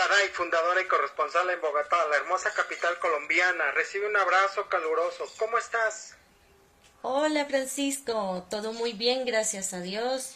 Day, fundadora y corresponsal en Bogotá, la hermosa capital colombiana. Recibe un abrazo caluroso. ¿Cómo estás? Hola Francisco, todo muy bien, gracias a Dios.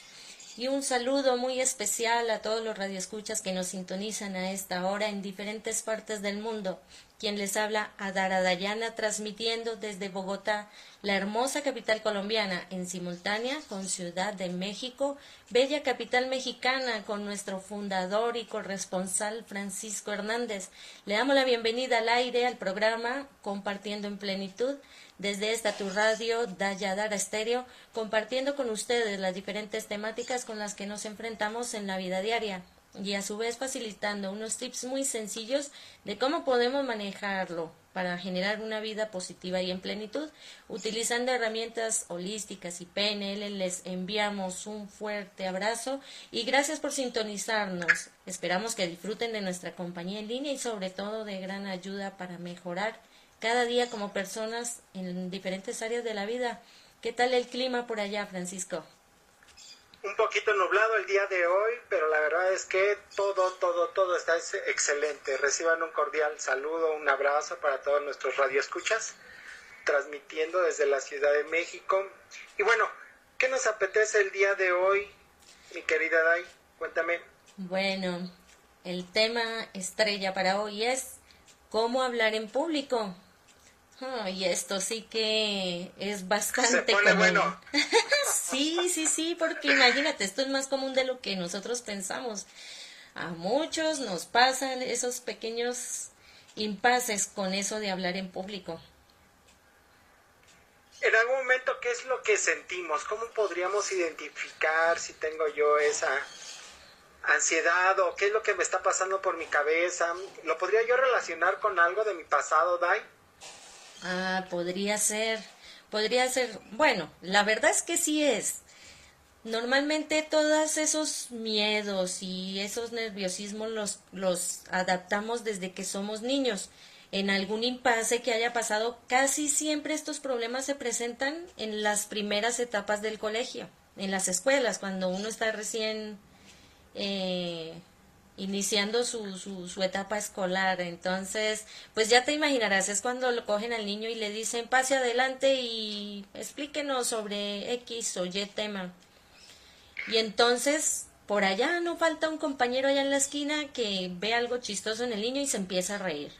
Y un saludo muy especial a todos los radioescuchas que nos sintonizan a esta hora en diferentes partes del mundo. Quien les habla, Adara Dayana, transmitiendo desde Bogotá, la hermosa capital colombiana, en simultánea con Ciudad de México, bella capital mexicana, con nuestro fundador y corresponsal Francisco Hernández. Le damos la bienvenida al aire al programa Compartiendo en Plenitud, desde esta tu radio, Dayadara Estéreo, compartiendo con ustedes las diferentes temáticas con las que nos enfrentamos en la vida diaria y a su vez facilitando unos tips muy sencillos de cómo podemos manejarlo para generar una vida positiva y en plenitud. Utilizando herramientas holísticas y PNL, les enviamos un fuerte abrazo y gracias por sintonizarnos. Esperamos que disfruten de nuestra compañía en línea y sobre todo de gran ayuda para mejorar cada día como personas en diferentes áreas de la vida. ¿Qué tal el clima por allá, Francisco? Un poquito nublado el día de hoy, pero la verdad es que todo está excelente. Reciban un cordial saludo, un abrazo para todos nuestros radioescuchas, transmitiendo desde la Ciudad de México. Y bueno, ¿qué nos apetece el día de hoy, mi querida Day? Cuéntame. Bueno, el tema estrella para hoy es ¿cómo hablar en público? Y esto sí que es bastante Se pone común. bueno. Sí, porque imagínate, esto es más común de lo que nosotros pensamos. A muchos nos pasan esos pequeños impases con eso de hablar en público. En algún momento, ¿qué es lo que sentimos? ¿Cómo podríamos identificar si tengo yo esa ansiedad o qué es lo que me está pasando por mi cabeza? ¿Lo podría yo relacionar con algo de mi pasado, Dai? Podría ser. Bueno, la verdad es que sí es. Normalmente todos esos miedos y esos nerviosismos los adaptamos desde que somos niños. En algún impasse que haya pasado, casi siempre estos problemas se presentan en las primeras etapas del colegio, en las escuelas, cuando uno está recién iniciando su etapa escolar. Entonces, pues ya te imaginarás, es cuando lo cogen al niño y le dicen pase adelante y explíquenos sobre X o Y tema. Y entonces, por allá no falta un compañero allá en la esquina que ve algo chistoso en el niño y se empieza a reír.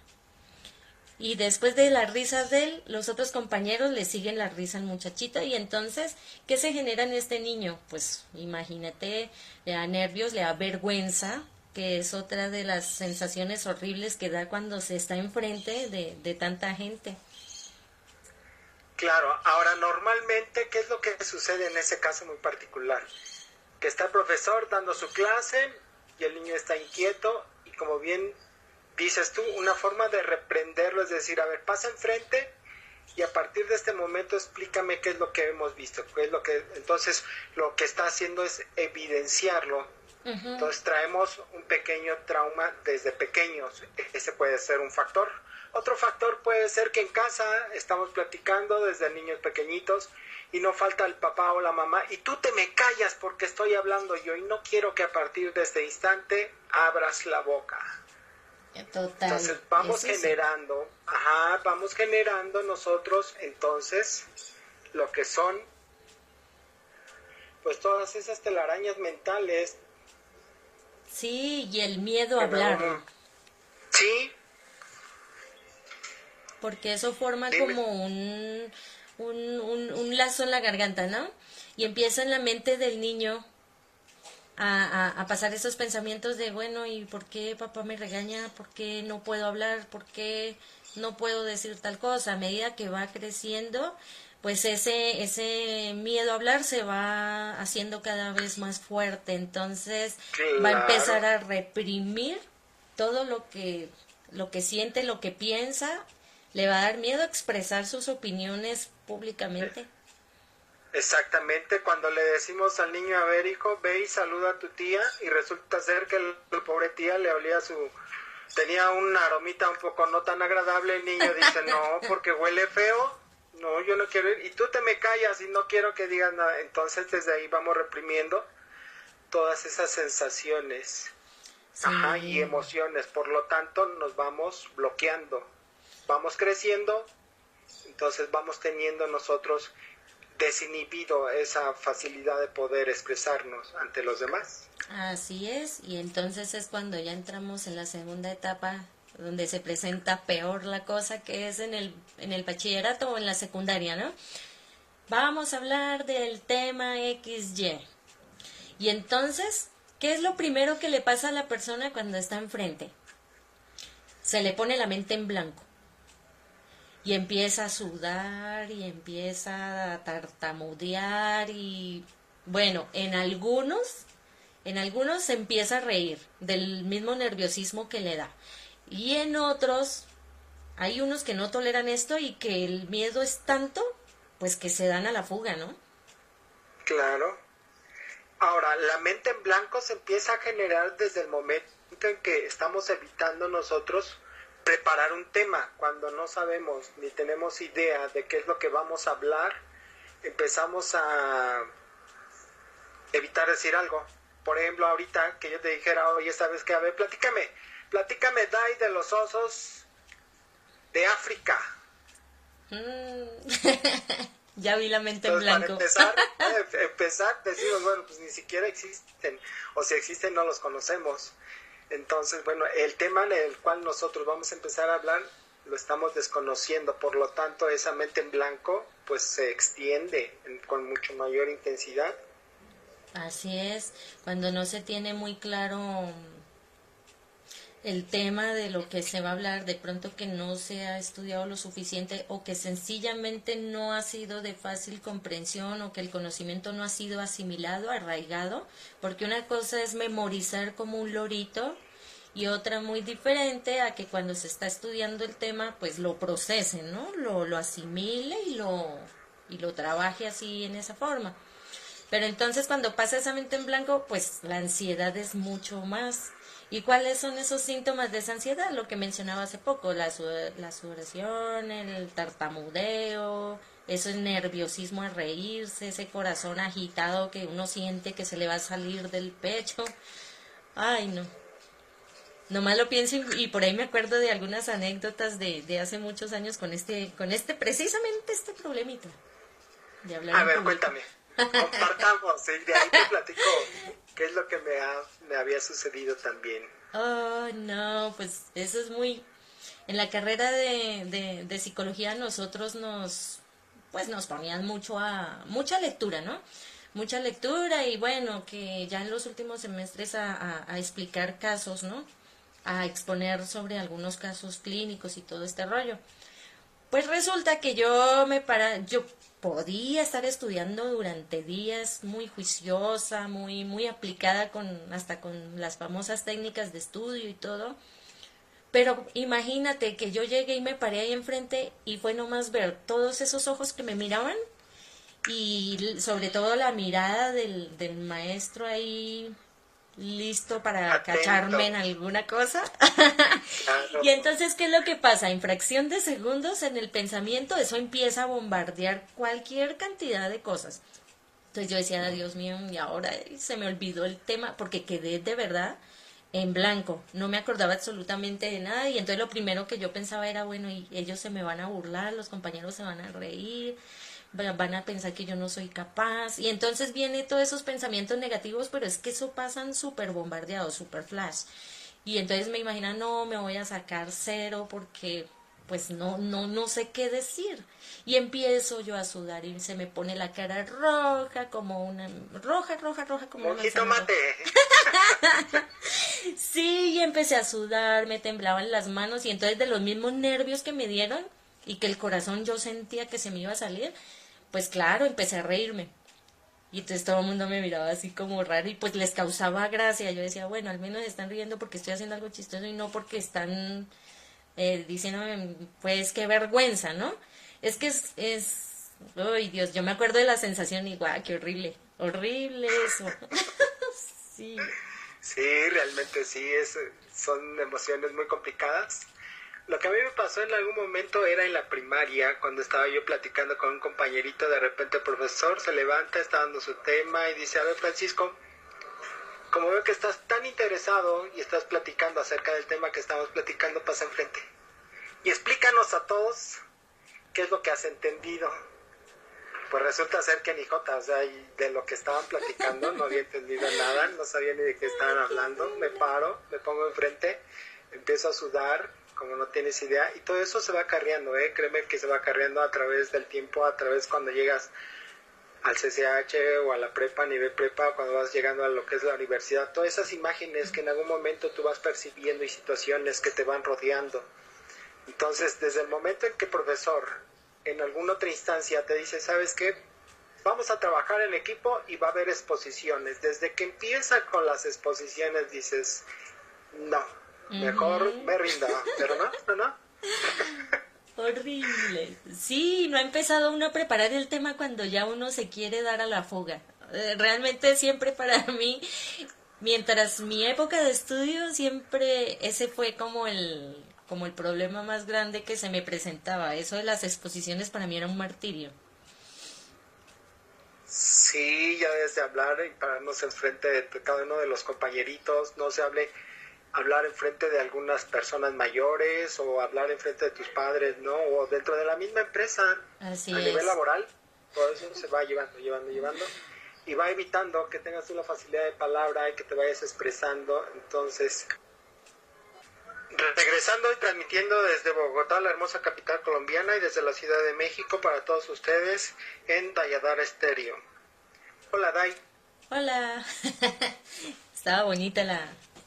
Y después de las risas de él, los otros compañeros le siguen la risa al muchachito. Y entonces, ¿qué se genera en este niño? Pues imagínate, le da nervios, le da vergüenza, que es otra de las sensaciones horribles que da cuando se está enfrente de tanta gente. Claro, ahora normalmente, ¿qué es lo que sucede en ese caso muy particular? Que está el profesor dando su clase y el niño está inquieto y como bien dices tú, una forma de reprenderlo es decir, a ver, pasa enfrente y a partir de este momento explícame qué es lo que hemos visto, qué es lo que, entonces lo que está haciendo es evidenciarlo. Uh-huh. Entonces traemos un pequeño trauma desde pequeños, ese puede ser un factor. Otro factor puede ser que en casa estamos platicando desde niños pequeñitos y no falta el papá o la mamá y tú te me callas porque estoy hablando yo y no quiero que a partir de este instante abras la boca. Total. Entonces vamos generando nosotros entonces lo que son pues todas esas telarañas mentales. Sí, y el miedo a hablar. Sí. Porque eso forma como un lazo en la garganta, ¿no? Y empieza en la mente del niño a pasar esos pensamientos de, bueno, ¿y por qué papá me regaña? ¿Por qué no puedo hablar? ¿Por qué no puedo decir tal cosa? A medida que va creciendo, pues ese miedo a hablar se va haciendo cada vez más fuerte. Entonces va a empezar a reprimir todo lo que siente, lo que piensa. Le va a dar miedo a expresar sus opiniones públicamente. Exactamente, cuando le decimos al niño, a ver hijo, ve y saluda a tu tía, y resulta ser que la pobre tía le olía tenía una aromita un poco no tan agradable, el niño dice, no, porque huele feo, no, yo no quiero ir, y tú te me callas y no quiero que digas nada. Entonces desde ahí vamos reprimiendo todas esas sensaciones. Ajá, y Sí, emociones. Por lo tanto, nos vamos bloqueando. Vamos creciendo, entonces vamos teniendo nosotros desinhibido esa facilidad de poder expresarnos ante los demás. así es. Y entonces es cuando ya entramos en la segunda etapa, donde se presenta peor la cosa, que es en el bachillerato o en la secundaria, ¿no? Vamos a hablar del tema XY. Y entonces, ¿qué es lo primero que le pasa a la persona cuando está enfrente? Se le pone la mente en blanco y empieza a sudar y empieza a tartamudear y bueno, en algunos se empieza a reír del mismo nerviosismo que le da. Y en otros hay unos que no toleran esto y que el miedo es tanto, pues que se dan a la fuga, ¿no? Claro. Ahora, la mente en blanco se empieza a generar desde el momento en que estamos evitando nosotros preparar un tema. Cuando no sabemos ni tenemos idea de qué es lo que vamos a hablar, empezamos a evitar decir algo. Por ejemplo, ahorita que yo te dijera, oye, ¿sabes qué? A ver, platícame, Dai, de los osos de África. Mm. Ya vi la mente en Entonces, para blanco. empezar, decimos, bueno, pues ni siquiera existen, o si existen no los conocemos. Entonces, bueno, el tema en el cual nosotros vamos a empezar a hablar lo estamos desconociendo, por lo tanto, esa mente en blanco pues se extiende con mucho mayor intensidad. Así es, cuando no se tiene muy claro el tema de lo que se va a hablar, de pronto que no se ha estudiado lo suficiente o que sencillamente no ha sido de fácil comprensión o que el conocimiento no ha sido asimilado, arraigado, porque una cosa es memorizar como un lorito y otra muy diferente a que cuando se está estudiando el tema pues lo procese, ¿no? Lo asimile y lo trabaje así en esa forma. Pero entonces cuando pasa esa mente en blanco, pues la ansiedad es mucho más. ¿Y cuáles son esos síntomas de esa ansiedad? Lo que mencionaba hace poco, la sudoración, el tartamudeo, eso es nerviosismo a reírse, ese corazón agitado que uno siente que se le va a salir del pecho. Ay, no. Nomás lo pienso y por ahí me acuerdo de algunas anécdotas de hace muchos años con este, precisamente este problemita de hablar A en ver, público. cuéntame, compartamos, ¿sí? De ahí te platico qué es lo que me había sucedido también. Oh, no, pues eso es muy... En la carrera de psicología nosotros pues nos ponían mucha lectura, ¿no? Mucha lectura y bueno, que ya en los últimos semestres a explicar casos, ¿no? A exponer sobre algunos casos clínicos y todo este rollo. Pues resulta que yo podía estar estudiando durante días muy juiciosa, muy aplicada hasta con las famosas técnicas de estudio y todo. Pero imagínate que yo llegué y me paré ahí enfrente y fue nomás ver todos esos ojos que me miraban y sobre todo la mirada del maestro ahí listo para Atento, cacharme en alguna cosa. claro, Y entonces, ¿qué es lo que pasa? En fracción de segundos en el pensamiento eso empieza a bombardear cualquier cantidad de cosas. Entonces yo decía, Dios mío, y ahora se me olvidó el tema porque quedé de verdad en blanco. No me acordaba absolutamente de nada y entonces lo primero que yo pensaba era, bueno, y ellos se me van a burlar, los compañeros se van a reír, van a pensar que yo no soy capaz. Y entonces viene todos esos pensamientos negativos, pero es que eso pasan súper bombardeados, súper flash. Y entonces me imagino, no, me voy a sacar cero porque pues no sé qué decir. Y empiezo yo a sudar y se me pone la cara roja, como una, roja, como como una un manzana roja. jitomate. Sí, y empecé a sudar, me temblaban las manos y entonces de los mismos nervios que me dieron y que el corazón yo sentía que se me iba a salir, pues claro, empecé a reírme. Y entonces todo el mundo me miraba así como raro y pues les causaba gracia. Yo decía, bueno, al menos están riendo porque estoy haciendo algo chistoso y no porque están diciéndome, pues qué vergüenza, ¿no? Es que uy Dios, yo me acuerdo de la sensación igual, qué horrible, horrible eso. Sí. Sí, realmente sí, son emociones muy complicadas. Lo que a mí me pasó en algún momento era en la primaria, cuando estaba yo platicando con un compañerito, de repente el profesor se levanta, está dando su tema y dice, a ver Francisco, como veo que estás tan interesado y estás platicando acerca del tema que estamos platicando, pasa enfrente. Y explícanos a todos qué es lo que has entendido. Pues resulta ser que ni jota, o sea, de lo que estaban platicando no había entendido nada, no sabía ni de qué estaban hablando. Me paro, me pongo enfrente, empiezo a sudar, como no tienes idea, y todo eso se va acarreando, créeme que se va acarreando a través del tiempo, a través cuando llegas al CCH o a la prepa, a nivel prepa, cuando vas llegando a lo que es la universidad, todas esas imágenes que en algún momento tú vas percibiendo y situaciones que te van rodeando. Entonces, desde el momento en que el profesor en alguna otra instancia te dice, ¿sabes qué? Vamos a trabajar en equipo y va a haber exposiciones. Desde que empieza con las exposiciones dices, no, mejor me rindo, pero no. Horrible. Sí, no ha empezado uno a preparar el tema cuando ya uno se quiere dar a la fuga. Realmente siempre para mí, mientras mi época de estudio, siempre ese fue como el problema más grande que se me presentaba. Eso de las exposiciones para mí era un martirio. Sí, ya desde hablar y pararnos enfrente de cada uno de los compañeritos, no se hablar enfrente de algunas personas mayores o hablar enfrente de tus padres, ¿no? O dentro de la misma empresa, Así a es. nivel laboral, todo eso se va llevando y va evitando que tengas una facilidad de palabra y que te vayas expresando. Entonces, regresando y transmitiendo desde Bogotá, la hermosa capital colombiana, y desde la Ciudad de México para todos ustedes en Dayadar Estéreo. Hola, Day. Hola. Estaba bonita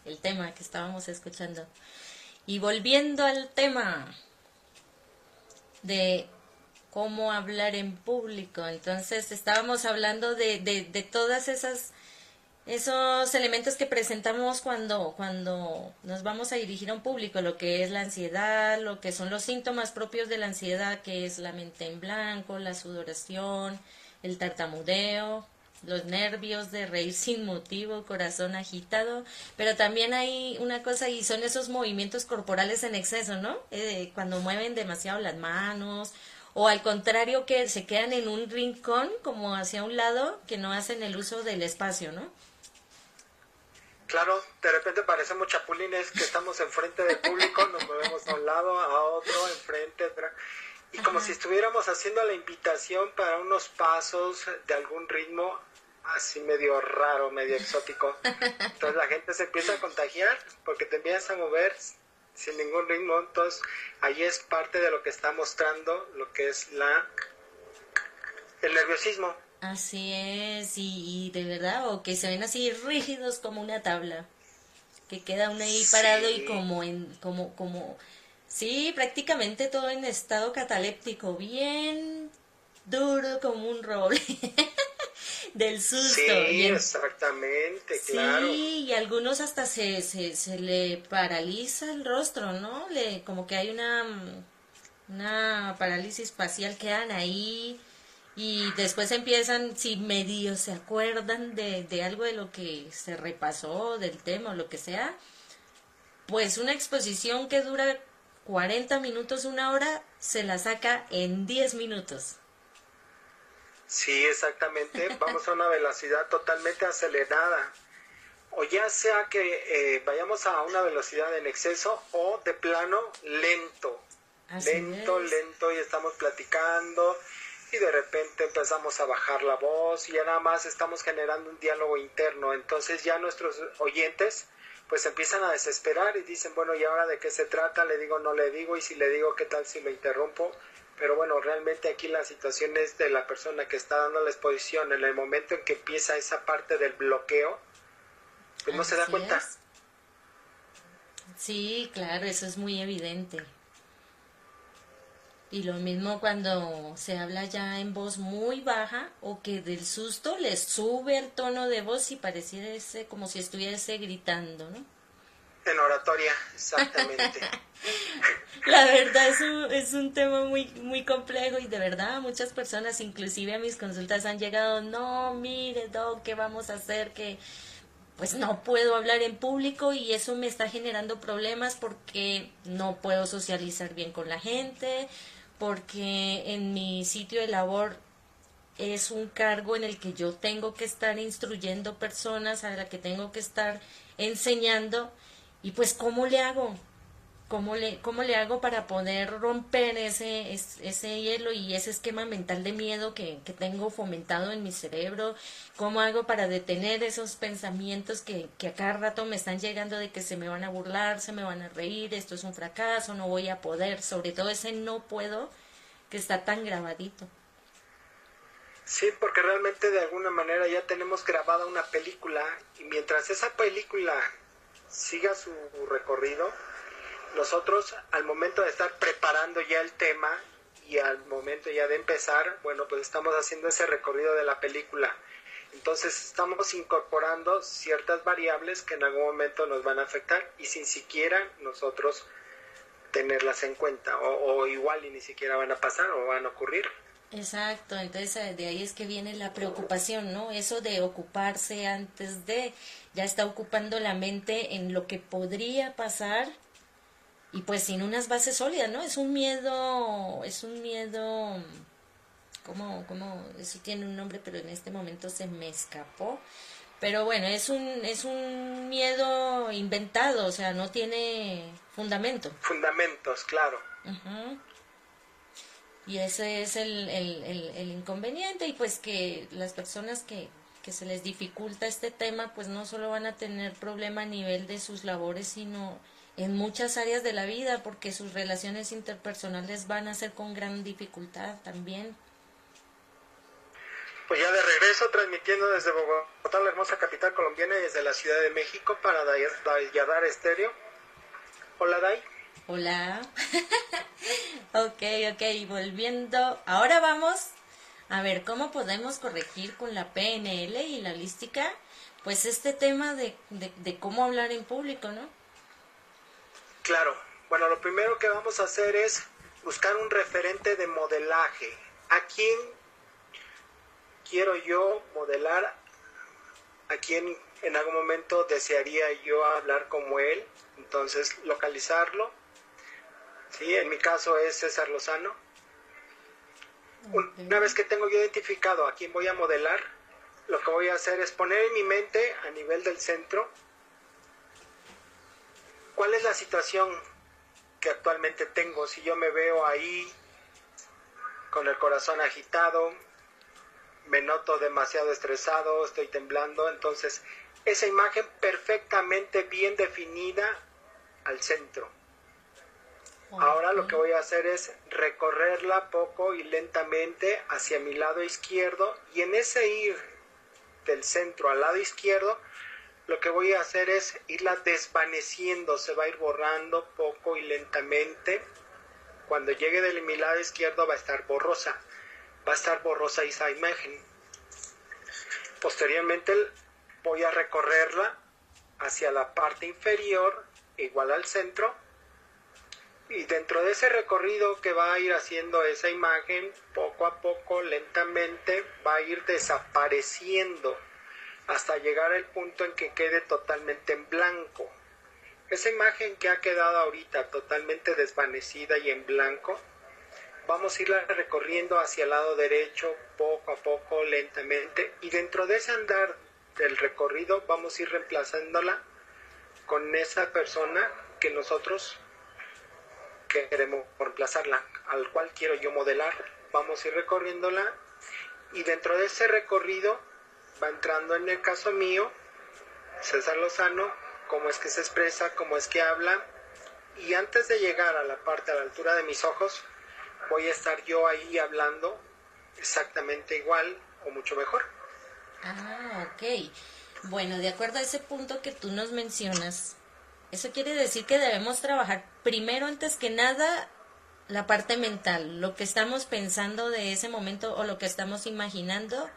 el tema que estábamos escuchando. Y volviendo al tema de cómo hablar en público, entonces estábamos hablando de todas esos elementos que presentamos cuando nos vamos a dirigir a un público, lo que es la ansiedad, lo que son los síntomas propios de la ansiedad, que es la mente en blanco, la sudoración, el tartamudeo, los nervios de reír sin motivo, corazón agitado, pero también hay una cosa y son esos movimientos corporales en exceso, ¿no? Cuando mueven demasiado las manos, o al contrario que se quedan en un rincón como hacia un lado, que no hacen el uso del espacio, ¿no? Claro, de repente parecemos chapulines que estamos enfrente del público, nos movemos a un lado, a otro, enfrente, y como si estuviéramos haciendo la invitación para unos pasos de algún ritmo así medio raro, medio exótico. Entonces la gente se empieza a contagiar porque te empiezas a mover sin ningún ritmo. Entonces ahí es parte de lo que está mostrando lo que es el nerviosismo. Así es, y de verdad, o que se ven así rígidos como una tabla, que queda uno ahí parado y sí, prácticamente todo en estado cataléptico, bien duro como un roble del susto. Sí, exactamente, sí, claro. y algunos hasta se le paraliza el rostro, ¿no? Como que hay una parálisis facial, quedan ahí. Y después empiezan, si medio se acuerdan de algo de lo que se repasó, del tema o lo que sea, pues una exposición que dura 40 minutos, una hora, se la saca en 10 minutos. Sí, exactamente. Vamos a una velocidad totalmente acelerada. O ya sea que vayamos a una velocidad en exceso o de plano lento. Así lento, y estamos platicando y de repente empezamos a bajar la voz y ya nada más estamos generando un diálogo interno. Entonces ya nuestros oyentes pues empiezan a desesperar y dicen, bueno, ¿y ahora de qué se trata? ¿Le digo, no le digo? Y si le digo, ¿qué tal si lo interrumpo? Pero bueno, realmente aquí la situación es de la persona que está dando la exposición. En el momento en que empieza esa parte del bloqueo, pues no se da cuenta. Es. Sí, claro, eso es muy evidente. Y lo mismo cuando se habla ya en voz muy baja o que del susto les sube el tono de voz y pareciera como si estuviese gritando, ¿no? En oratoria, exactamente. La verdad es un tema muy, muy complejo y de verdad muchas personas, inclusive a mis consultas han llegado, no, mire, doc, ¿qué vamos a hacer? Que pues no puedo hablar en público y eso me está generando problemas porque no puedo socializar bien con la gente, porque en mi sitio de labor es un cargo en el que yo tengo que estar instruyendo personas, a la que tengo que estar enseñando, y pues ¿cómo le hago? Cómo le hago para poder romper ese hielo y ese esquema mental de miedo que tengo fomentado en mi cerebro? ¿Cómo hago para detener esos pensamientos que a cada rato me están llegando de que se me van a burlar, se me van a reír, esto es un fracaso, no voy a poder, sobre todo ese no puedo que está tan grabadito? Sí, porque realmente de alguna manera ya tenemos grabada una película y mientras esa película siga su recorrido, nosotros al momento de estar preparando ya el tema y al momento ya de empezar, bueno, pues estamos haciendo ese recorrido de la película. Entonces estamos incorporando ciertas variables que en algún momento nos van a afectar y sin siquiera nosotros tenerlas en cuenta o igual y ni siquiera van a pasar o van a ocurrir. Exacto, entonces de ahí es que viene la preocupación, ¿no? Eso de ocuparse antes de, ya está ocupando la mente en lo que podría pasar y pues sin unas bases sólidas, ¿no? Es un miedo, eso tiene un nombre, pero en este momento se me escapó. Pero bueno, es un miedo inventado, o sea, no tiene fundamento. Fundamentos, claro. Ujú. Y ese es el inconveniente y pues que las personas que se les dificulta este tema pues no solo van a tener problema a nivel de sus labores sino en muchas áreas de la vida porque sus relaciones interpersonales van a ser con gran dificultad también. Pues ya de regreso transmitiendo desde Bogotá, la hermosa capital colombiana y desde la Ciudad de México para Dayadar Estéreo. Hola Day. Hola. Ok, volviendo. Ahora vamos a ver cómo podemos corregir con la PNL y la holística, pues este tema de cómo hablar en público, ¿no? Claro. Bueno, lo primero que vamos a hacer es buscar un referente de modelaje. ¿A quién quiero yo modelar? ¿A quién en algún momento desearía yo hablar como él? Entonces, localizarlo. Sí, en mi caso es César Lozano. Okay. Una vez que tengo yo identificado a quién voy a modelar, lo que voy a hacer es poner en mi mente a nivel del centro cuál es la situación que actualmente tengo. Si yo me veo ahí con el corazón agitado, me noto demasiado estresado, estoy temblando, entonces esa imagen perfectamente bien definida al centro. Ahora lo que voy a hacer es recorrerla poco y lentamente hacia mi lado izquierdo y en ese ir del centro al lado izquierdo lo que voy a hacer es irla desvaneciendo, se va a ir borrando poco y lentamente. Cuando llegue de mi lado izquierdo va a estar borrosa esa imagen. Posteriormente voy a recorrerla hacia la parte inferior igual al centro. Y dentro de ese recorrido que va a ir haciendo esa imagen, poco a poco, lentamente, va a ir desapareciendo hasta llegar al punto en que quede totalmente en blanco. Esa imagen que ha quedado ahorita totalmente desvanecida y en blanco, vamos a irla recorriendo hacia el lado derecho, poco a poco, lentamente. Y dentro de ese andar del recorrido, vamos a ir reemplazándola con esa persona que nosotros queremos reemplazarla, al cual quiero yo modelar. Vamos a ir recorriéndola y dentro de ese recorrido va entrando, en el caso mío, César Lozano, cómo es que se expresa, cómo es que habla, y antes de llegar a la parte a la altura de mis ojos voy a estar yo ahí hablando exactamente igual o mucho mejor. Ok. Bueno, de acuerdo a ese punto que tú nos mencionas, eso quiere decir que debemos trabajar primero, antes que nada, la parte mental, lo que estamos pensando de ese momento o lo que estamos imaginando,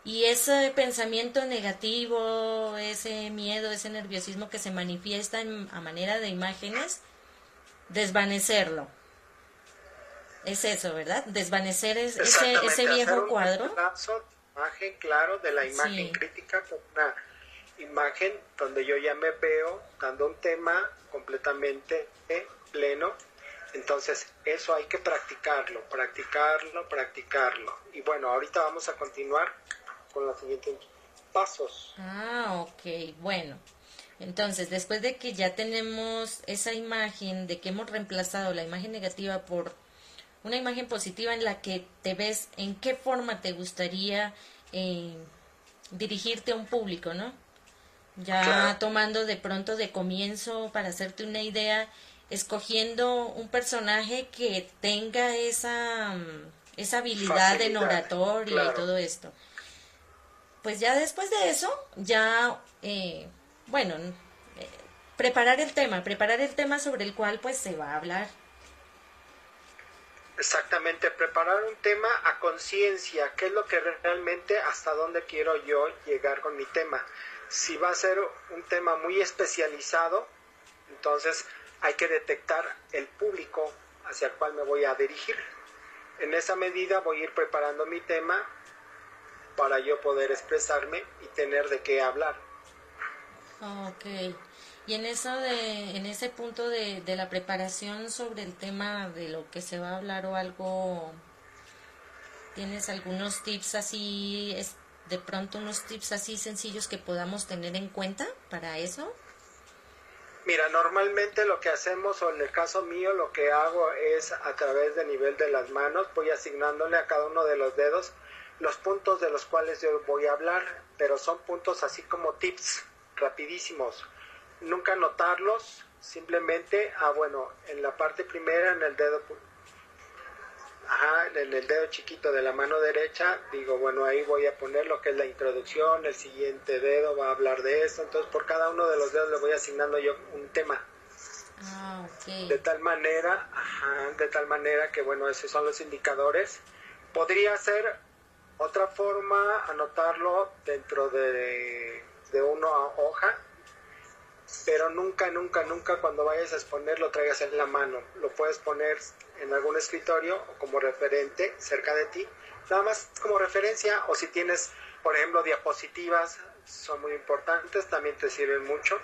y ese pensamiento negativo, ese miedo, ese nerviosismo que se manifiesta a manera de imágenes, desvanecerlo. Es eso, ¿verdad? Desvanecer ese viejo cuadro. Un pedazo de imagen, claro, de la imagen crítica, con una imagen donde yo ya me veo dando un tema completamente pleno Entonces, eso hay que practicarlo, practicarlo, practicarlo. Y bueno, ahorita vamos a continuar con los siguientes pasos. Ah, ok, bueno. Entonces, después de que ya tenemos esa imagen de que hemos reemplazado la imagen negativa por una imagen positiva en la que te ves en qué forma te gustaría eh, dirigirte a un público, ¿no? Ya Claro, tomando de pronto de comienzo para hacerte una idea, escogiendo un personaje que tenga esa habilidad en facilidad, oratoria y claro. todo esto. Pues ya después de eso, ya, bueno, preparar el tema sobre el cual pues se va a hablar. Exactamente, preparar un tema a conciencia, qué es lo que realmente, hasta dónde quiero yo llegar con mi tema. Si va a ser un tema muy especializado, entonces hay que detectar el público hacia el cual me voy a dirigir. En esa medida voy a ir preparando mi tema para yo poder expresarme y tener de qué hablar. Ok. Y en ese punto de la preparación sobre el tema de lo que se va a hablar o algo, ¿tienes algunos tips así, de pronto unos tips así sencillos que podamos tener en cuenta para eso? Mira, normalmente lo que hacemos, o en el caso mío, lo que hago es a través del nivel de las manos, voy asignándole a cada uno de los dedos los puntos de los cuales yo voy a hablar, pero son puntos así como tips, rapidísimos. Nunca anotarlos, simplemente, bueno, en la parte primera, en el dedo, en el dedo chiquito de la mano derecha, digo, bueno, ahí voy a poner lo que es la introducción, el siguiente dedo va a hablar de esto, entonces por cada uno de los dedos le voy asignando yo un tema. Ah, ok. De tal manera que, bueno, esos son los indicadores. Podría ser otra forma, anotarlo dentro de una hoja, pero nunca, nunca, nunca cuando vayas a exponer lo traigas en la mano. Lo puedes poner en algún escritorio o como referente cerca de ti, nada más como referencia, o si tienes, por ejemplo, diapositivas, son muy importantes, también te sirven mucho.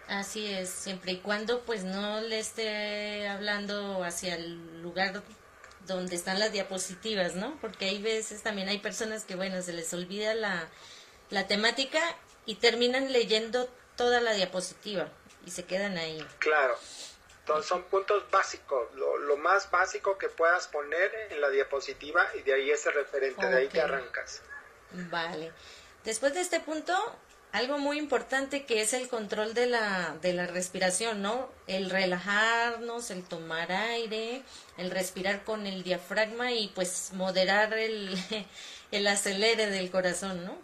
Así es, siempre y cuando pues no le esté hablando hacia el lugar donde están las diapositivas, ¿no? Porque hay veces también hay personas que, bueno, se les olvida la temática y terminan leyendo toda la diapositiva y se quedan ahí. Claro. Entonces son puntos básicos, lo más básico que puedas poner en la diapositiva y de ahí ese referente, de ahí Ok, te arrancas. vale. Después de este punto, algo muy importante que es el control de la respiración, ¿no? El relajarnos, el tomar aire, el respirar con el diafragma y pues moderar el acelere del corazón, ¿no?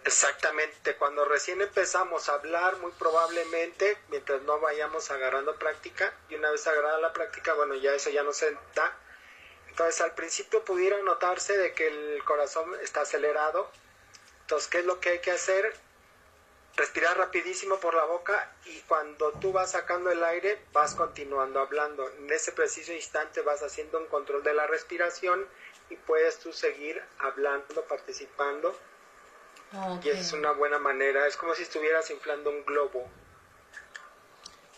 Exactamente, cuando recién empezamos a hablar, muy probablemente, mientras no vayamos agarrando práctica, y una vez agarrada la práctica, bueno, ya eso ya no se da. Entonces al principio pudiera notarse de que el corazón está acelerado. Entonces, ¿qué es lo que hay que hacer? Respirar rapidísimo por la boca y cuando tú vas sacando el aire, vas continuando hablando. En ese preciso instante vas haciendo un control de la respiración y puedes tú seguir hablando, participando. Y Ok, es una buena manera, es como si estuvieras inflando un globo.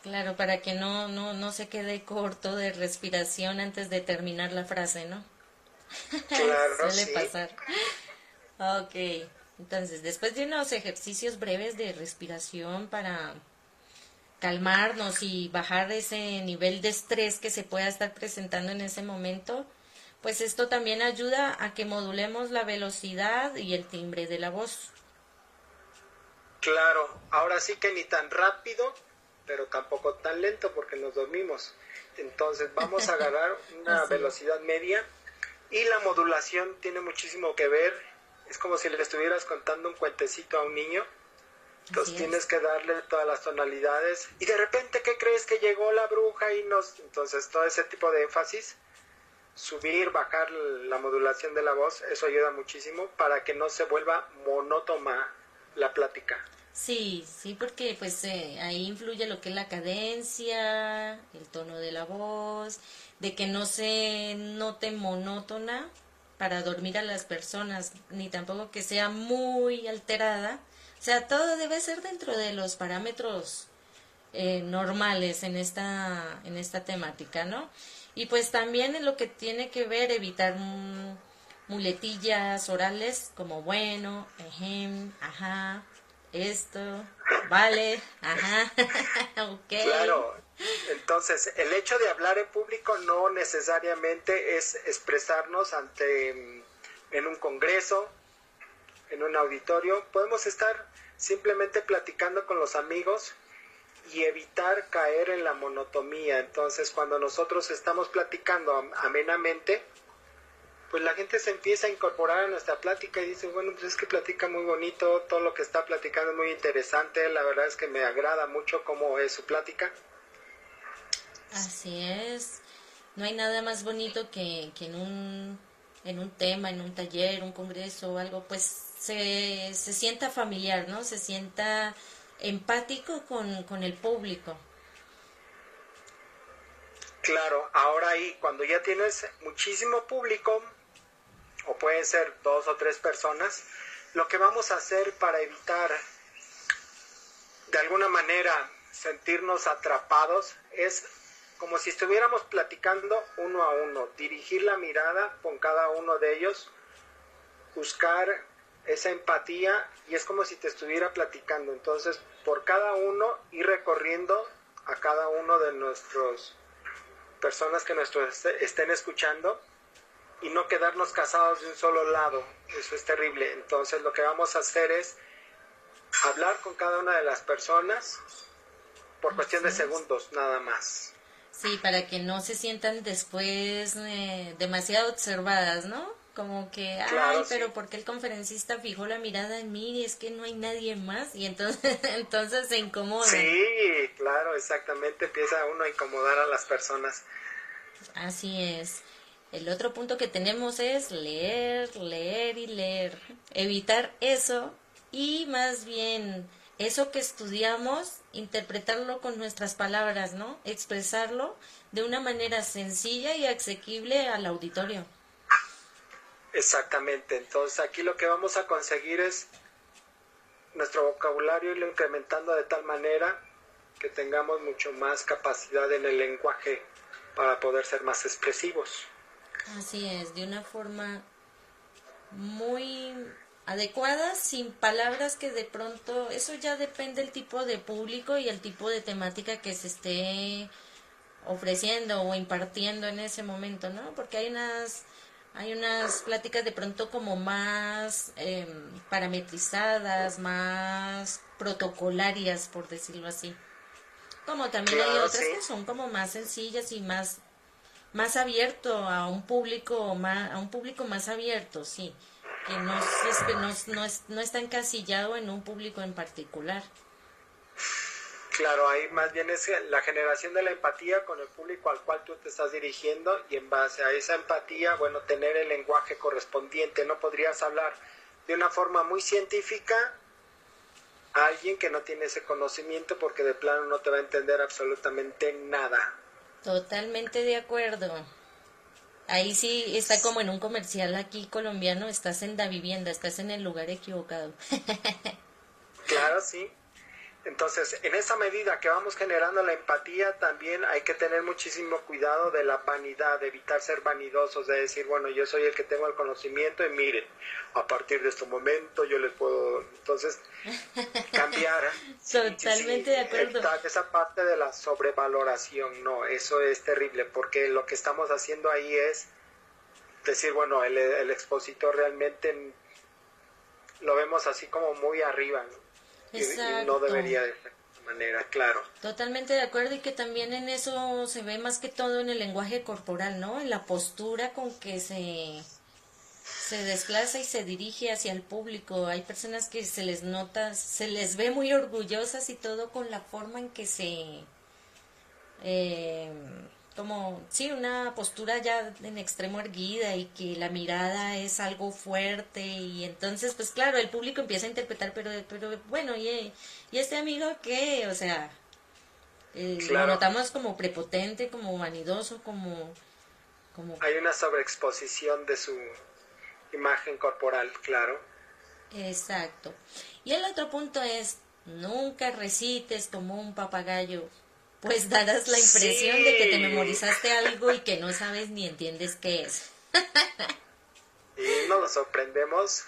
claro, para que no se quede corto de respiración antes de terminar la frase, ¿no? Claro, Suele sí. pasar. Ok, entonces después de unos ejercicios breves de respiración para calmarnos y bajar ese nivel de estrés que se pueda estar presentando en ese momento, pues esto también ayuda a que modulemos la velocidad y el timbre de la voz. Claro, ahora sí que ni tan rápido, pero tampoco tan lento porque nos dormimos. Entonces vamos a agarrar una Así es. velocidad media y la modulación tiene muchísimo que ver. Es como si le estuvieras contando un cuentecito a un niño. Entonces Así tienes es. que darle todas las tonalidades. Y de repente, ¿qué crees? Que llegó la bruja y nos... Entonces todo ese tipo de énfasis, subir, bajar la modulación de la voz, eso ayuda muchísimo para que no se vuelva monótona la plática. Sí, sí, porque pues ahí influye lo que es la cadencia, el tono de la voz, de que no se note monótona para dormir a las personas, ni tampoco que sea muy alterada. O sea, todo debe ser dentro de los parámetros normales en esta temática, ¿no? Y pues también en lo que tiene que ver evitar muletillas orales como bueno, ejem, ajá, esto, vale, ajá, ok. Claro, entonces el hecho de hablar en público no necesariamente es expresarnos en un congreso, en un auditorio. Podemos estar simplemente platicando con los amigos y evitar caer en la monotonía. Entonces, cuando nosotros estamos platicando amenamente, pues la gente se empieza a incorporar a nuestra plática y dice, bueno, pues es que platica muy bonito, todo lo que está platicando es muy interesante, la verdad es que me agrada mucho cómo es su plática. Así es. No hay nada más bonito que en un tema, en un taller, un congreso o algo, pues se sienta familiar, ¿no? Se sienta empático con el público. Claro, ahora ahí, cuando ya tienes muchísimo público, o pueden ser 2 o 3 personas, lo que vamos a hacer para evitar de alguna manera sentirnos atrapados es como si estuviéramos platicando uno a uno, dirigir la mirada con cada uno de ellos, buscar esa empatía y es como si te estuviera platicando. Entonces, por cada uno ir recorriendo a cada uno de nuestros personas que nos estén escuchando y no quedarnos casados de un solo lado. Eso es terrible. Entonces, lo que vamos a hacer es hablar con cada una de las personas por cuestión de segundos nada más. Sí, para que no se sientan después demasiado observadas, ¿no? Como que, Claro, ay, pero sí. ¿por qué el conferencista fijó la mirada en mí y es que no hay nadie más? Y entonces, entonces se incomodan. Sí, claro, exactamente. Empieza uno a incomodar a las personas. Así es. El otro punto que tenemos es leer, leer y leer. Evitar eso y más bien eso que estudiamos, interpretarlo con nuestras palabras, ¿no? Expresarlo de una manera sencilla y asequible al auditorio. Exactamente. Entonces aquí lo que vamos a conseguir es nuestro vocabulario irlo incrementando de tal manera que tengamos mucho más capacidad en el lenguaje para poder ser más expresivos. Así es, de una forma muy adecuada, sin palabras que de pronto, eso ya depende del tipo de público y el tipo de temática que se esté ofreciendo o impartiendo en ese momento, ¿no? Porque hay unas pláticas de pronto como más parametrizadas, más protocolarias, por decirlo así. Como también hay Claro, otras sí. que son como más sencillas y más abierto a un público más abierto, sí, que no está encasillado en un público en particular. Claro, ahí más bien es la generación de la empatía con el público al cual tú te estás dirigiendo y en base a esa empatía, bueno, tener el lenguaje correspondiente. No podrías hablar de una forma muy científica a alguien que no tiene ese conocimiento porque de plano no te va a entender absolutamente nada. Totalmente de acuerdo. Ahí sí está como en un comercial aquí colombiano, estás en la vivienda, estás en el lugar equivocado. Claro, sí. Entonces, en esa medida que vamos generando la empatía, también hay que tener muchísimo cuidado de la vanidad, de evitar ser vanidosos, de decir, bueno, yo soy el que tengo el conocimiento y miren, a partir de este momento yo les puedo, entonces, cambiar, Totalmente de acuerdo. evitar esa parte de la sobrevaloración, no, eso es terrible, porque lo que estamos haciendo ahí es decir, bueno, el expositor realmente lo vemos así como muy arriba, ¿no? Y no Exacto. debería de ser de manera, claro. Totalmente de acuerdo y que también en eso se ve más que todo en el lenguaje corporal, ¿no? En la postura con que se desplaza y se dirige hacia el público. Hay personas que se les nota, se les ve muy orgullosas y todo con la forma en que eh, como, sí, una postura ya en extremo erguida y que la mirada es algo fuerte y entonces, pues claro, el público empieza a interpretar, pero bueno, ¿y este amigo qué? O sea, lo Claro, notamos como prepotente, como vanidoso, como, hay una sobreexposición de su imagen corporal, claro. exacto. Y el otro punto es Nunca recites como un papagayo, pues darás la impresión de que te Sí, memorizaste algo y que no sabes ni entiendes qué es. y nos lo sorprendemos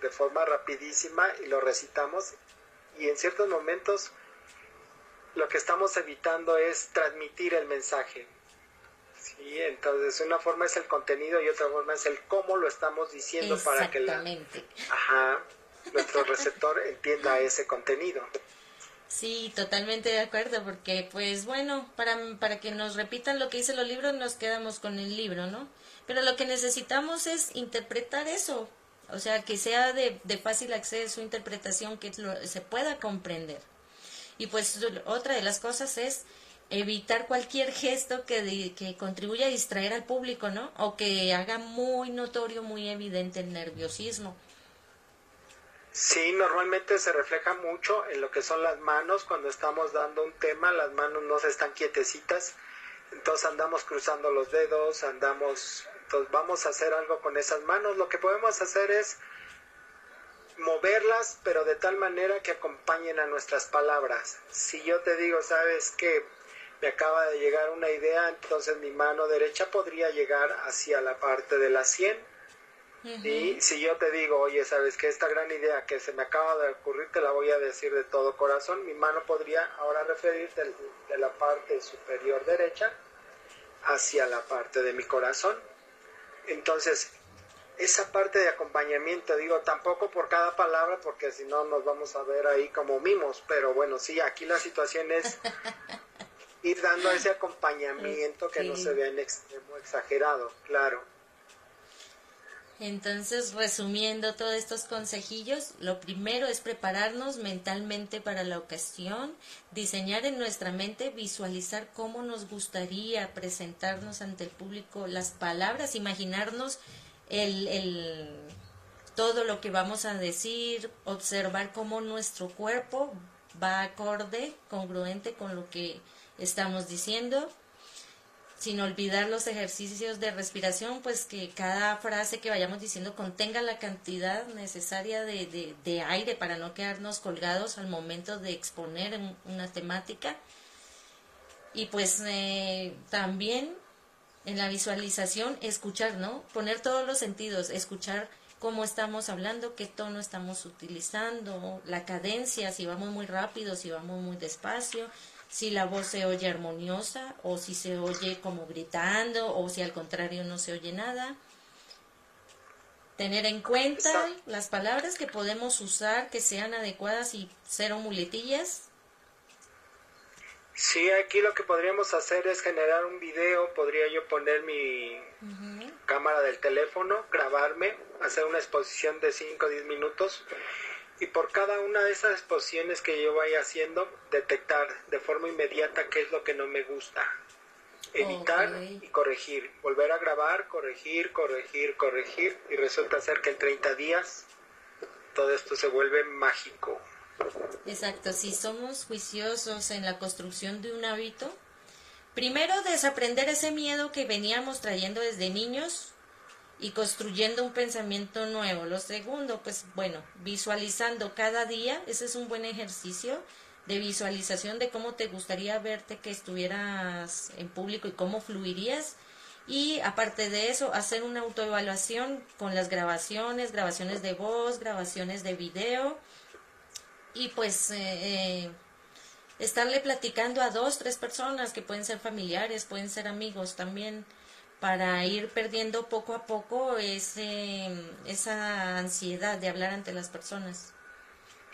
de forma rapidísima y lo recitamos y en ciertos momentos lo que estamos evitando es transmitir el mensaje. Sí, entonces una forma es el contenido y otra forma es el cómo lo estamos diciendo para que Exactamente. nuestro receptor entienda ese contenido. Sí, totalmente de acuerdo, porque pues bueno, para que nos repitan lo que dicen los libros nos quedamos con el libro, ¿no? Pero lo que necesitamos es interpretar eso, o sea, que sea de fácil acceso, interpretación, que se pueda comprender. Y pues otra de las cosas es evitar cualquier gesto que contribuya a distraer al público, ¿no? O que haga muy notorio, muy evidente el nerviosismo. Sí, normalmente se refleja mucho en lo que son las manos. Cuando estamos dando un tema, las manos no se están quietecitas, entonces andamos cruzando los dedos, entonces vamos a hacer algo con esas manos. Lo que podemos hacer es moverlas, pero de tal manera que acompañen a nuestras palabras. Si yo te digo, sabes que me acaba de llegar una idea, entonces mi mano derecha podría llegar hacia la parte de la sien. Ujú. Y si yo te digo, oye, sabes que esta gran idea que se me acaba de ocurrir, te la voy a decir de todo corazón, mi mano podría ahora referir de la parte superior derecha hacia la parte de mi corazón. Entonces, esa parte de acompañamiento, digo, tampoco por cada palabra, porque si no nos vamos a ver ahí como mimos, pero bueno, sí, aquí la situación es ir dando ese acompañamiento que no se Ok. vea en extremo exagerado, claro. Entonces, resumiendo todos estos consejillos, lo primero es prepararnos mentalmente para la ocasión, diseñar en nuestra mente, visualizar cómo nos gustaría presentarnos ante el público las palabras, imaginarnos el todo lo que vamos a decir, observar cómo nuestro cuerpo va acorde, congruente con lo que estamos diciendo, sin olvidar los ejercicios de respiración, pues que cada frase que vayamos diciendo contenga la cantidad necesaria de aire para no quedarnos colgados al momento de exponer una temática. Y pues también en la visualización escuchar, ¿no? Poner todos los sentidos, escuchar cómo estamos hablando, qué tono estamos utilizando, la cadencia, si vamos muy rápido, si vamos muy despacio, si la voz se oye armoniosa o si se oye como gritando o si al contrario no se oye nada. Tener en cuenta Está, las palabras que podemos usar que sean adecuadas y cero muletillas. sí, aquí lo que podríamos hacer es generar un video, podría yo poner mi Ujú. cámara del teléfono, grabarme, hacer una exposición de 5 o 10 minutos y por cada una de esas exposiciones que yo vaya haciendo, detectar de forma inmediata qué es lo que no me gusta, Ok. editar y corregir, volver a grabar, corregir, corregir, corregir y resulta ser que en 30 días todo esto se vuelve mágico. Exacto, si somos juiciosos en la construcción de un hábito, primero desaprender ese miedo que veníamos trayendo desde niños y construyendo un pensamiento nuevo. Lo segundo, pues bueno, visualizando cada día, ese es un buen ejercicio de visualización de cómo te gustaría verte que estuvieras en público y cómo fluirías. Y aparte de eso, hacer una autoevaluación con las grabaciones, grabaciones de voz, grabaciones de video y pues estarle platicando a dos, tres personas que pueden ser familiares, pueden ser amigos también, para ir perdiendo poco a poco esa ansiedad de hablar ante las personas.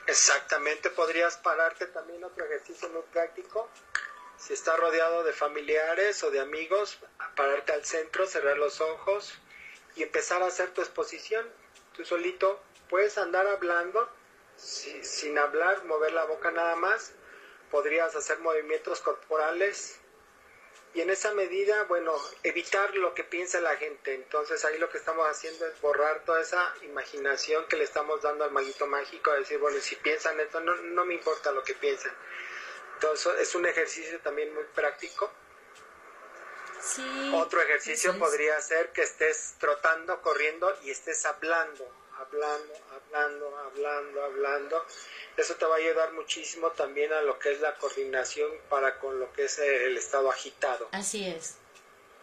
Exactamente, podrías pararte también otro ejercicio muy práctico. Si estás rodeado de familiares o de amigos, pararte al centro, cerrar los ojos y empezar a hacer tu exposición. Tú solito puedes andar hablando, sin hablar, mover la boca nada más. Podrías hacer movimientos corporales y en esa medida, bueno, evitar lo que piensa la gente. Entonces ahí lo que estamos haciendo es borrar toda esa imaginación que le estamos dando al maguito mágico, a decir, bueno, si piensan esto, no me importa lo que piensen. Entonces es un ejercicio también muy práctico. Sí, Otro eso ejercicio es. podría ser que estés trotando, corriendo y estés hablando hablando. Eso te va a ayudar muchísimo también a lo que es la coordinación para con lo que es el estado agitado. Así es.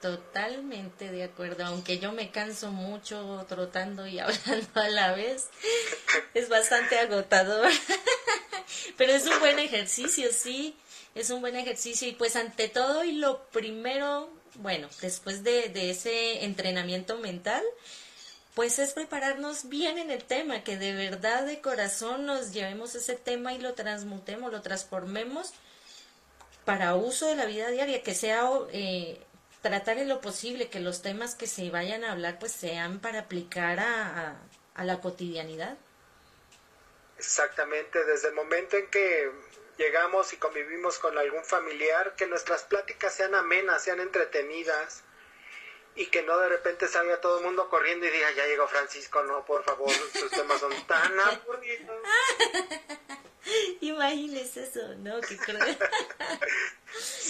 Totalmente de acuerdo, aunque yo me canso mucho trotando y hablando a la vez, es bastante agotador, pero es un buen ejercicio, sí, es un buen ejercicio y pues ante todo y lo primero, bueno, después de ese entrenamiento mental, pues es prepararnos bien en el tema, que de verdad de corazón nos llevemos ese tema y lo transmutemos, lo transformemos para uso de la vida diaria, que sea tratar en lo posible que los temas que se vayan a hablar pues sean para aplicar a la cotidianidad. Exactamente, desde el momento en que llegamos y convivimos con algún familiar, que nuestras pláticas sean amenas, sean entretenidas y que no de repente salga todo el mundo corriendo y diga, ya llegó Francisco, no, por favor, sus temas son tan aburridos. Imagínese eso, ¿no? Qué cruel.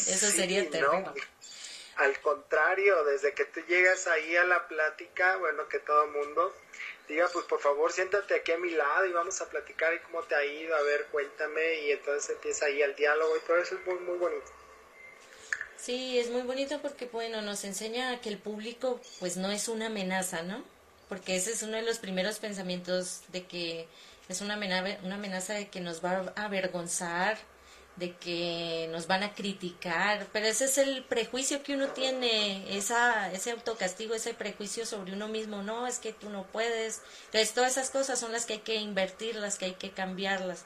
Eso sería terrible. No. Al contrario, desde que tú llegas ahí a la plática, bueno, que todo el mundo diga, pues por favor siéntate aquí a mi lado y vamos a platicar y cómo te ha ido, a ver, cuéntame, y entonces empieza ahí el diálogo y todo eso es muy, muy bonito. Sí, es muy bonito porque, bueno, nos enseña que el público pues no es una amenaza, ¿no? Porque ese es uno de los primeros pensamientos de que es una amenaza de que nos va a avergonzar, de que nos van a criticar, pero ese es el prejuicio que uno tiene, ese autocastigo, ese prejuicio sobre uno mismo, no, es que tú no puedes, entonces todas esas cosas son las que hay que invertir, las que hay que cambiarlas,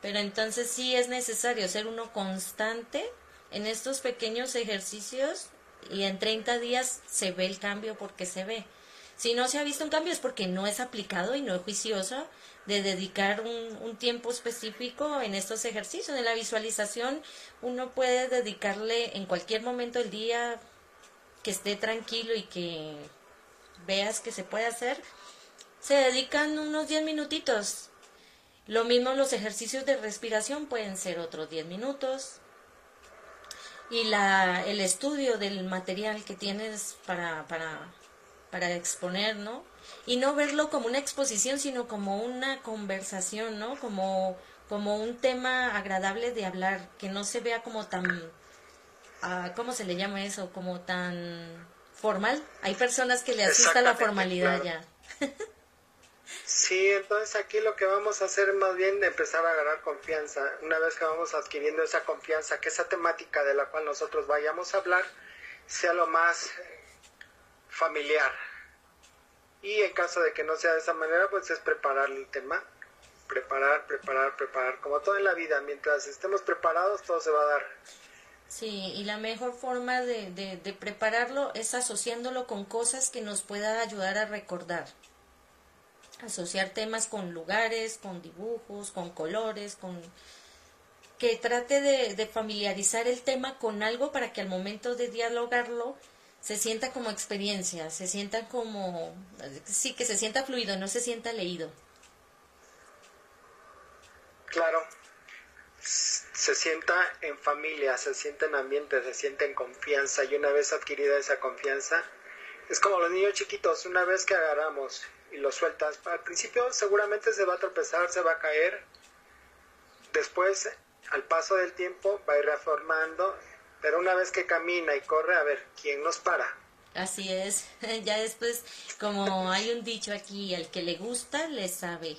pero entonces sí es necesario ser uno constante en estos pequeños ejercicios y en 30 días se ve el cambio porque se ve. Si no se ha visto un cambio es porque no es aplicado y no es juicioso de dedicar un tiempo específico en estos ejercicios. En la visualización uno puede dedicarle en cualquier momento del día que esté tranquilo y que veas que se puede hacer. Se dedican unos 10 minutitos. Lo mismo los ejercicios de respiración pueden ser otros 10 minutos. Y el estudio del material que tienes para exponer, ¿no? Y no verlo como una exposición, sino como una conversación, ¿no? Como un tema agradable de hablar, que no se vea como tan, ¿cómo se le llama eso? Como tan formal. Hay personas que le asusta la formalidad, claro. Ya. Sí, entonces aquí lo que vamos a hacer es más bien empezar a agarrar confianza. Una vez que vamos adquiriendo esa confianza, que esa temática de la cual nosotros vayamos a hablar sea lo más familiar. Y en caso de que no sea de esa manera, pues es preparar el tema. Preparar. Como todo en la vida, mientras estemos preparados, todo se va a dar. Sí, y la mejor forma de prepararlo es asociándolo con cosas que nos puedan ayudar a recordar. Asociar temas con lugares, con dibujos, con colores, que trate de familiarizar el tema con algo para que al momento de dialogarlo se sienta como experiencia, se sienta como, sí, que se sienta fluido, no se sienta leído. Claro, se sienta en familia, se sienta en ambiente, se siente en confianza, y una vez adquirida esa confianza, es como los niños chiquitos, una vez que agarramos y lo sueltas, al principio seguramente se va a tropezar, se va a caer, después al paso del tiempo va a ir reformando, pero una vez que camina y corre, a ver, ¿quién nos para? Así es, ya después, como hay un dicho aquí, al que le gusta, le sabe.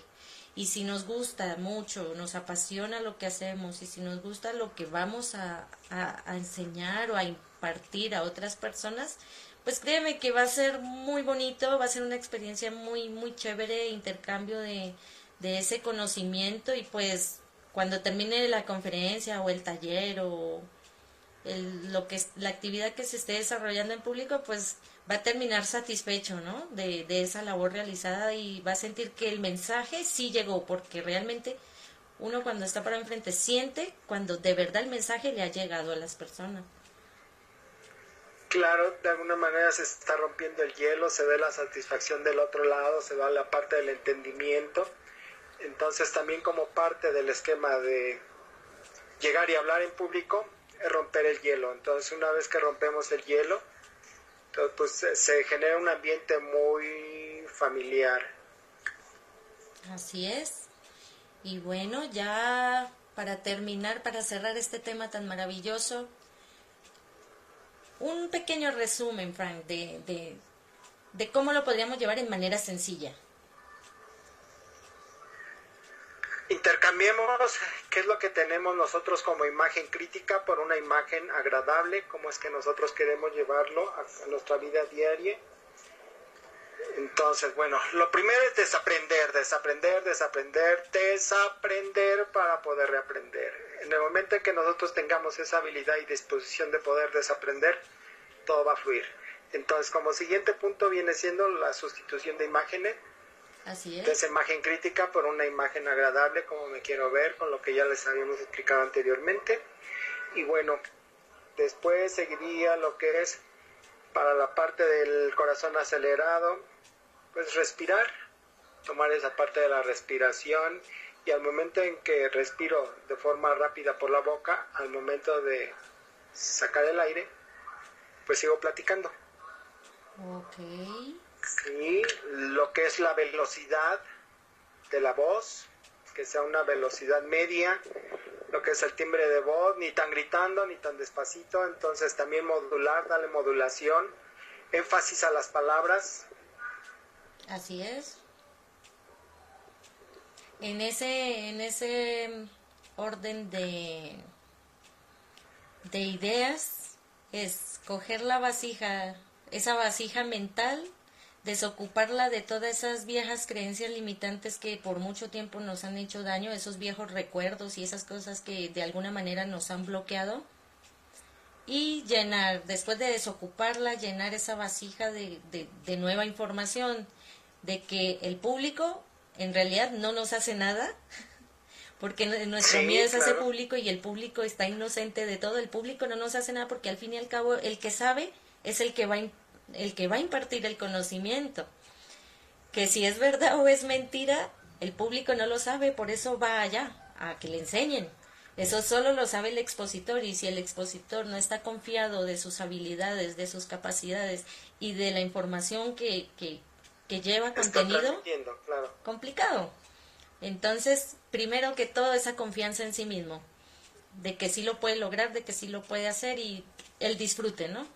Y si nos gusta mucho, nos apasiona lo que hacemos, y si nos gusta lo que vamos a enseñar o a impartir a otras personas, pues créeme que va a ser muy bonito, va a ser una experiencia muy, muy chévere, intercambio de ese conocimiento, y pues cuando termine la conferencia o el taller o la actividad que se esté desarrollando en público, pues va a terminar satisfecho, ¿no? De esa labor realizada, y va a sentir que el mensaje sí llegó, porque realmente uno cuando está para enfrente siente cuando de verdad el mensaje le ha llegado a las personas. Claro, de alguna manera se está rompiendo el hielo, se ve la satisfacción del otro lado, se va la parte del entendimiento. Entonces también como parte del esquema de llegar y hablar en público es romper el hielo. Entonces una vez que rompemos el hielo, pues se genera un ambiente muy familiar. Así es. Y bueno, ya para terminar, para cerrar este tema tan maravilloso, un pequeño resumen, Frank, de cómo lo podríamos llevar en manera sencilla. Intercambiemos qué es lo que tenemos nosotros como imagen crítica por una imagen agradable, cómo es que nosotros queremos llevarlo a nuestra vida diaria. Entonces, bueno, lo primero es desapprender para poder reaprender. En el momento en que nosotros tengamos esa habilidad y disposición de poder desaprender, todo va a fluir. Entonces, como siguiente punto viene siendo la sustitución de imágenes. Así es. De esa imagen crítica por una imagen agradable, como me quiero ver, con lo que ya les habíamos explicado anteriormente. Y bueno, después seguiría lo que es para la parte del corazón acelerado, pues respirar, tomar esa parte de la respiración, y al momento en que respiro de forma rápida por la boca, al momento de sacar el aire, pues sigo platicando. Ok. Sí, lo que es la velocidad de la voz, que sea una velocidad media, lo que es el timbre de voz, ni tan gritando ni tan despacito, entonces también modular, darle modulación, énfasis a las palabras. Así es. En ese orden de ideas es coger la vasija, esa vasija mental, desocuparla de todas esas viejas creencias limitantes que por mucho tiempo nos han hecho daño, esos viejos recuerdos y esas cosas que de alguna manera nos han bloqueado, y llenar, después de desocuparla, llenar esa vasija de nueva información, de que el público en realidad no nos hace nada, porque nuestro miedo es hacer público, y el público está inocente de todo. El público no nos hace nada porque al fin y al cabo el que sabe es el que va a impartir el conocimiento. Que si es verdad o es mentira, el público no lo sabe, por eso va allá, a que le enseñen. Eso solo lo sabe el expositor, y si el expositor no está confiado de sus habilidades, de sus capacidades y de la información que lleva contenido, claro, complicado. Entonces, primero que todo, esa confianza en sí mismo, de que sí lo puede lograr, de que sí lo puede hacer, y el disfrute, ¿no?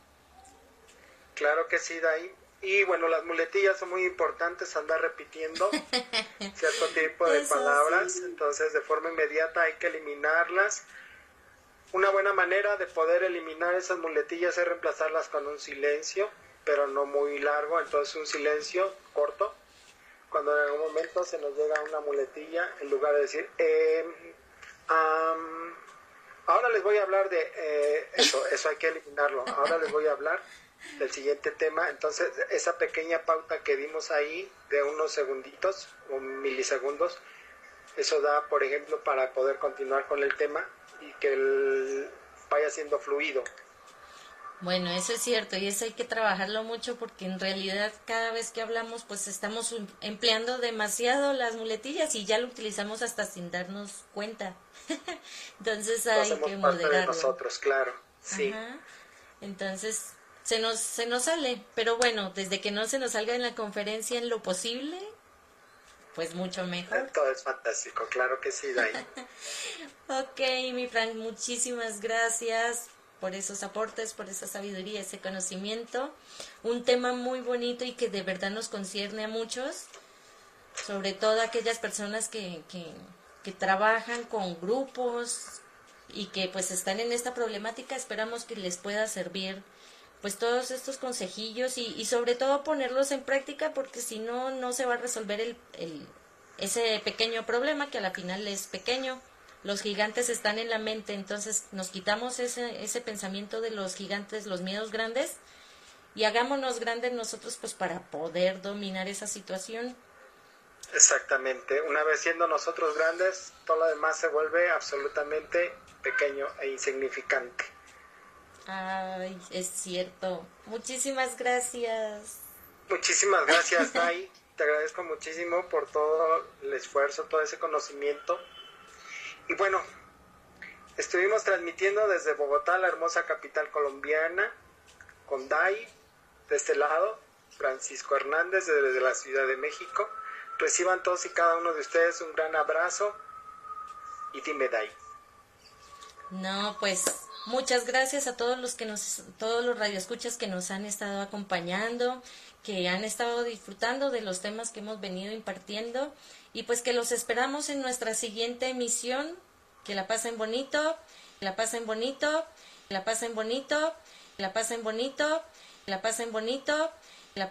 Claro que sí, Dai. Y bueno, las muletillas son muy importantes, andar repitiendo cierto tipo de palabras, sí. Entonces de forma inmediata hay que eliminarlas. Una buena manera de poder eliminar esas muletillas es reemplazarlas con un silencio, pero no muy largo, entonces un silencio corto. Cuando en algún momento se nos llega una muletilla, en lugar de decir, ahora les voy a hablar de eso hay que eliminarlo, ahora les voy a hablar del siguiente tema. Entonces esa pequeña pauta que dimos ahí de unos segunditos o milisegundos, eso da, por ejemplo, para poder continuar con el tema y que vaya siendo fluido. Bueno, eso es cierto, y eso hay que trabajarlo mucho, porque en realidad cada vez que hablamos pues estamos empleando demasiado las muletillas y ya lo utilizamos hasta sin darnos cuenta. Entonces hay que moderarlo. De nosotros, claro, sí. Ajá. Entonces se nos sale, pero bueno, desde que no se nos salga en la conferencia en lo posible, pues mucho mejor. Todo es fantástico, claro que sí, Dai. Ok, mi Frank, muchísimas gracias por esos aportes, por esa sabiduría, ese conocimiento. Un tema muy bonito y que de verdad nos concierne a muchos, sobre todo a aquellas personas que trabajan con grupos y que pues están en esta problemática. Esperamos que les pueda servir pues todos estos consejillos y sobre todo ponerlos en práctica, porque si no, no se va a resolver ese pequeño problema, que a la final es pequeño. Los gigantes están en la mente, entonces nos quitamos ese pensamiento de los gigantes, los miedos grandes, y hagámonos grandes nosotros pues para poder dominar esa situación. Exactamente, una vez siendo nosotros grandes, todo lo demás se vuelve absolutamente pequeño e insignificante. Ay, es cierto. Muchísimas gracias. Muchísimas gracias, Dai. Te agradezco muchísimo por todo el esfuerzo, todo ese conocimiento. Y bueno, estuvimos transmitiendo desde Bogotá, la hermosa capital colombiana, con Dai, de este lado, Francisco Hernández, desde la Ciudad de México. Reciban todos y cada uno de ustedes un gran abrazo y dime Dai. No, pues muchas gracias a todos todos los radioescuchas que nos han estado acompañando, que han estado disfrutando de los temas que hemos venido impartiendo y pues que los esperamos en nuestra siguiente emisión. Que la pasen bonito, que la pasen bonito, que la pasen bonito, que la pasen bonito, que la pasen bonito, que la pasen